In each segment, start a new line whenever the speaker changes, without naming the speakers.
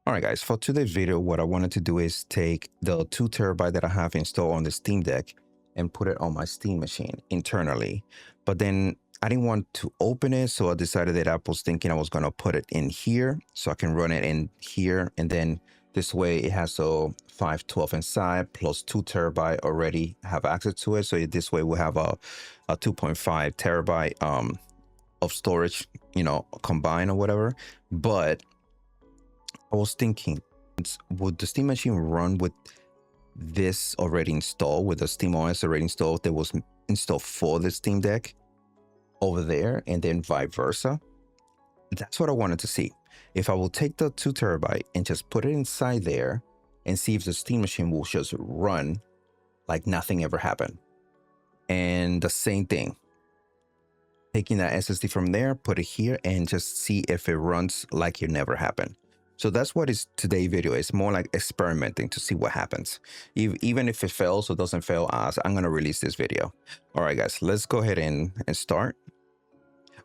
All right, guys, for today's video, what I wanted to do is take the 2 TB that I have installed on the Steam Deck and put it on my Steam machine internally. But then I didn't want to open it, so I decided that I was thinking I was going to put it in here so I can run it in here. And then this way it has a 512 inside plus 2 TB already have access to it. So this way we'll have a 2.5 TB of storage, combined or whatever. But I was thinking, would the Steam Machine run with this already installed, with the SteamOS already installed that was installed for the Steam Deck over there, and then vice versa? That's what I wanted to see. If I will take the 2 TB and just put it inside there and see if the Steam Machine will just run like nothing ever happened. And the same thing, taking that SSD from there, put it here, and just see if it runs like it never happened. So that's what is today's video. It's more like experimenting to see what happens. Even if it fails or doesn't fail, I'm going to release this video. All right, guys, let's go ahead and start.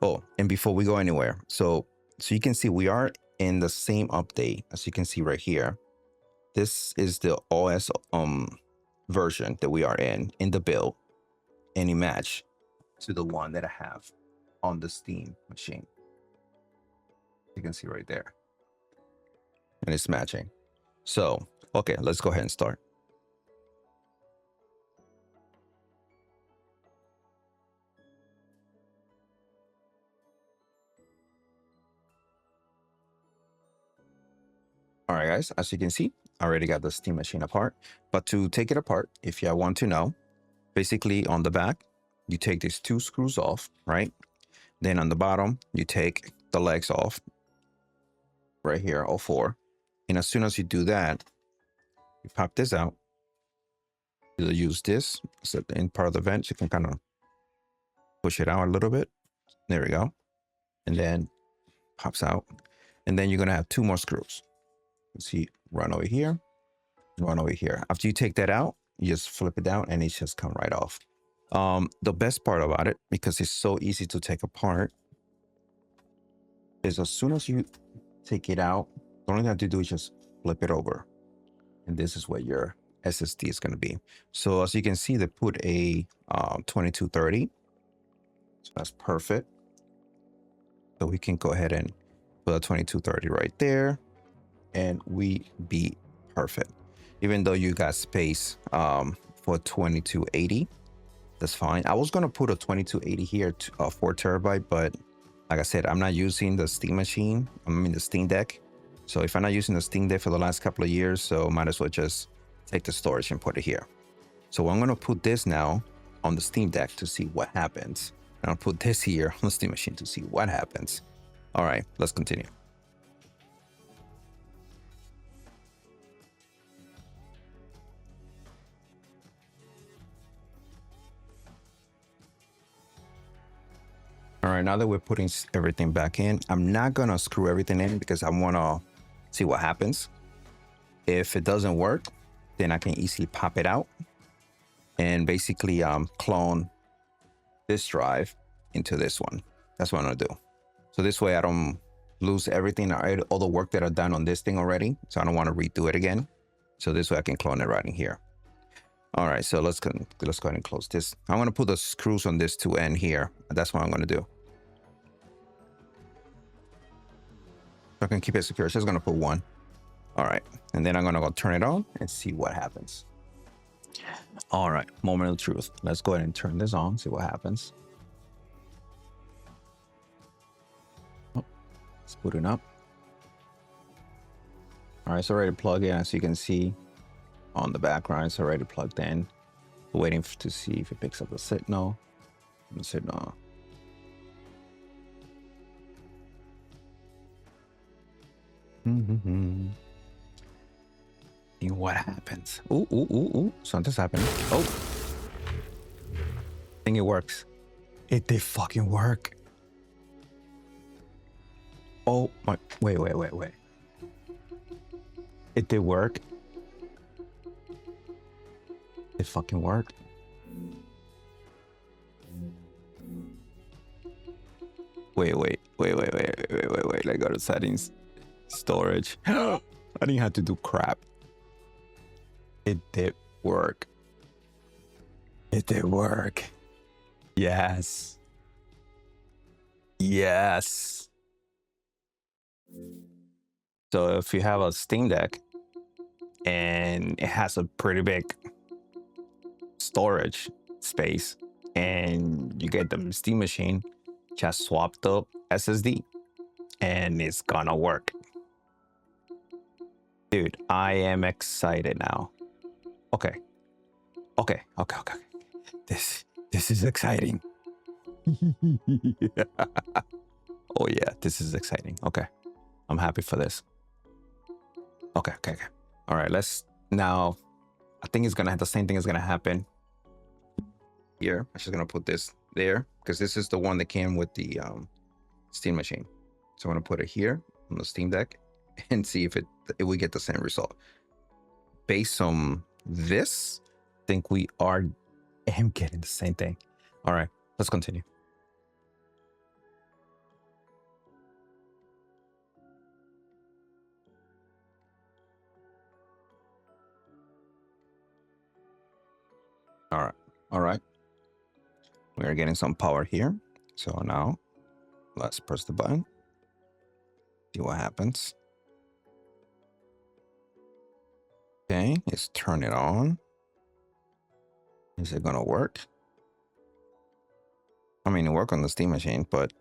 Oh, and before we go anywhere, so you can see we are in the same update, as you can see right here. This is the OS version that we are in the build, and it match to the one that I have on the Steam machine. You can see right there. And it's matching. So, okay, let's go ahead and start. All right, guys, as you can see, I already got the Steam Machine apart. But to take it apart, if you want to know, basically on the back, you take these 2 screws off, right? Then on the bottom, you take the legs off right here, all 4. And as soon as you do that, you pop this out. You'll use this so in part of the vent. You can kind of push it out a little bit. There we go. And then pops out. And then you're going to have 2 more screws. You see, run over here, run over here. After you take that out, you just flip it down and it just come right off. The best part about it, because it's so easy to take apart, is as soon as you take it out, the only thing you have to do is just flip it over. And this is where your SSD is going to be. So as you can see, they put a 2230. So that's perfect. So we can go ahead and put a 2230 right there. And we be perfect. Even though you got space for 2280, that's fine. I was going to put a 2280 here, 4 TB, but like I said, I'm not using the Steam Machine. I'm in the Steam Deck. So if I'm not using the Steam Deck for the last couple of years, so might as well just take the storage and put it here. So I'm going to put this now on the Steam Deck to see what happens. And I'll put this here on the Steam Machine to see what happens. All right, let's continue. All right, now that we're putting everything back in, I'm not going to screw everything in because I want to see what happens. If it doesn't work, then I can easily pop it out and basically clone this drive into this one. That's what I'm going to do. So this way I don't lose everything, all the work that I've done on this thing already. So I don't want to redo it again. So this way I can clone it right in here. All right, so let's go ahead and close this. I'm going to put the screws on this to end here. That's what I'm going to do. I can keep it secure. It's just going to put 1. All right, and then I'm going to go turn it on and see what happens. All right, moment of truth. Let's go ahead and turn this on, see what happens. Oh, it's booting up. All right, it's already plugged in, as you can see. On the background, it's already plugged in. Waiting to see if it picks up the signal. The signal. See what happens. Ooh. Something's happening. Oh. I think it works. It did fucking work. Oh my. Wait. It did work. It fucking worked. Wait. Let go to settings. Storage. I didn't have to do crap. It did work. It did work. Yes. Yes. So if you have a Steam Deck and it has a pretty big storage space and you get the Steam Machine, just swap the SSD and it's gonna work. Dude, I am excited now. Okay. This is exciting. Oh yeah, this is exciting. Okay. I'm happy for this. Okay. All right, let's now. I think it's gonna have the same thing is gonna happen here. I'm just gonna put this there because this is the one that came with the Steam Machine. So I'm gonna put it here on the Steam Deck and see if we get the same result. Based on this, I think we are getting the same thing. All right, let's continue. All right. We're getting some power here. So now let's press the button. See what happens. Okay, let's turn it on. Is it gonna work? I mean, it worked on the Steam Machine, but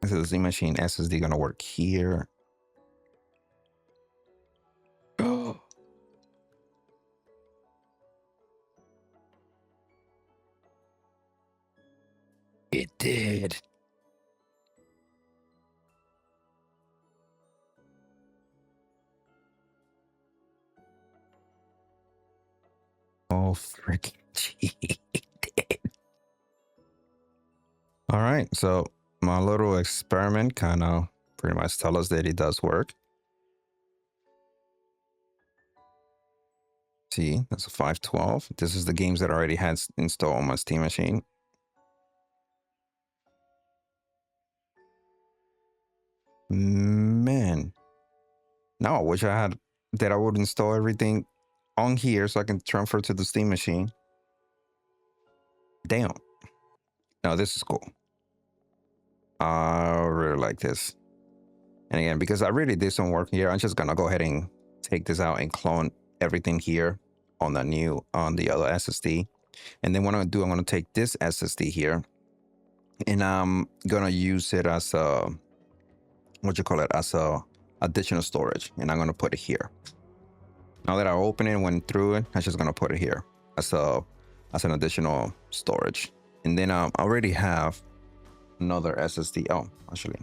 is the Steam Machine SSD gonna work here? Oh, it did. Oh, freaking gee, it did. All right, so my little experiment kind of pretty much tell us that it does work. See, that's a 512. This is the games that I already had installed on my Steam Machine. Man, now I wish I had that I would install everything on here so I can transfer to the Steam Machine. Damn. No, this is cool. I really like this. And again, because I really did some work here, I'm just gonna go ahead and take this out and clone everything here on the other SSD. And then what I'm gonna do, I'm gonna take this SSD here and I'm gonna use it as a as a additional storage, and I'm gonna put it here. Now that I open it and went through it, I'm just gonna put it here as an additional storage. And then I already have another SSD. Oh, actually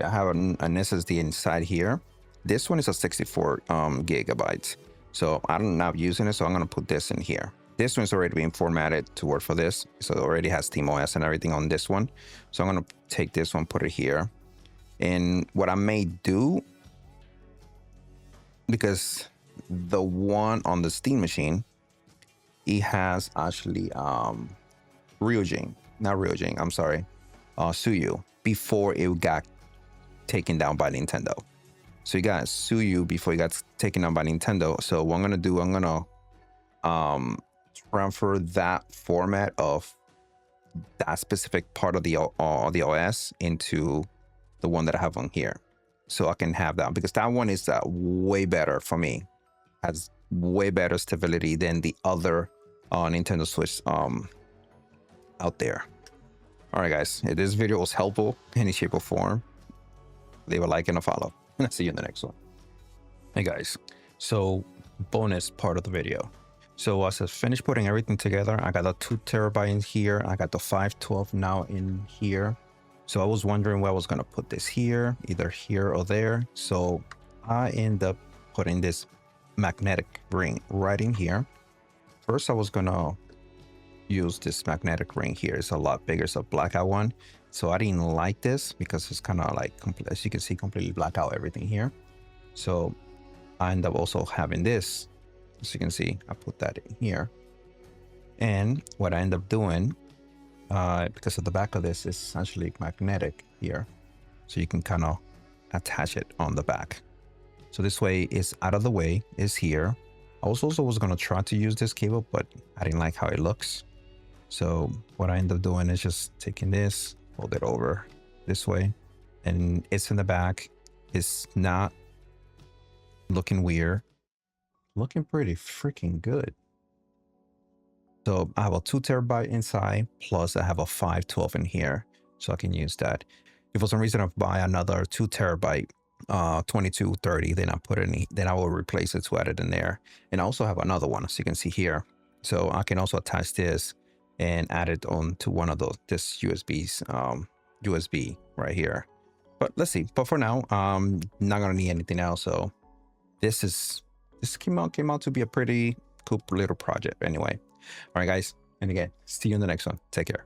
I have an SSD inside here. This one is a 64 gigabytes. So I'm not using it, so I'm gonna put this in here. This one's already been formatted to work for this, so it already has SteamOS and everything on this one. So I'm gonna take this one, put it here. And what I may do, because the one on the Steam Machine, it has actually Suyu before it got taken down by Nintendo. So you got Suyu before it got taken down by Nintendo. So what I'm gonna do, I'm gonna transfer that format of that specific part of the OS into the one that I have on here, so I can have that, because that one is way better for me, has way better stability than the other Nintendo Switch out there. All right, guys, if this video was helpful in any shape or form, leave a like and a follow, and I'll see you in the next one. Hey guys, so bonus part of the video. So as I finished putting everything together, I got a 2 terabyte in here. I got the 512 now in here. So I was wondering where I was gonna put this here, either here or there. So I end up putting this magnetic ring right in here. First, I was gonna use this magnetic ring here. It's a lot bigger, it's a blackout one. So I didn't like this because it's kind of like, as you can see, completely black out everything here. So I end up also having this. As you can see, I put that in here. And what I end up doing, because of the back of this is essentially magnetic here, so you can kind of attach it on the back. So this way it's out of the way, it's here. I was going to try to use this cable, but I didn't like how it looks. So what I ended up doing is just taking this, fold it over this way, and it's in the back. It's not looking weird, looking pretty freaking good. So I have a 2 terabyte inside, plus I have a 512 in here, so I can use that. If for some reason I buy another 2 terabyte 2230, then I put it in, then I will replace it to add it in there. And I also have another one, so you can see here. So I can also attach this and add it on to one of those, this USB right here. But let's see. But for now, not gonna need anything else. So this came out to be a pretty cool little project anyway. All right, guys. And again, see you in the next one. Take care.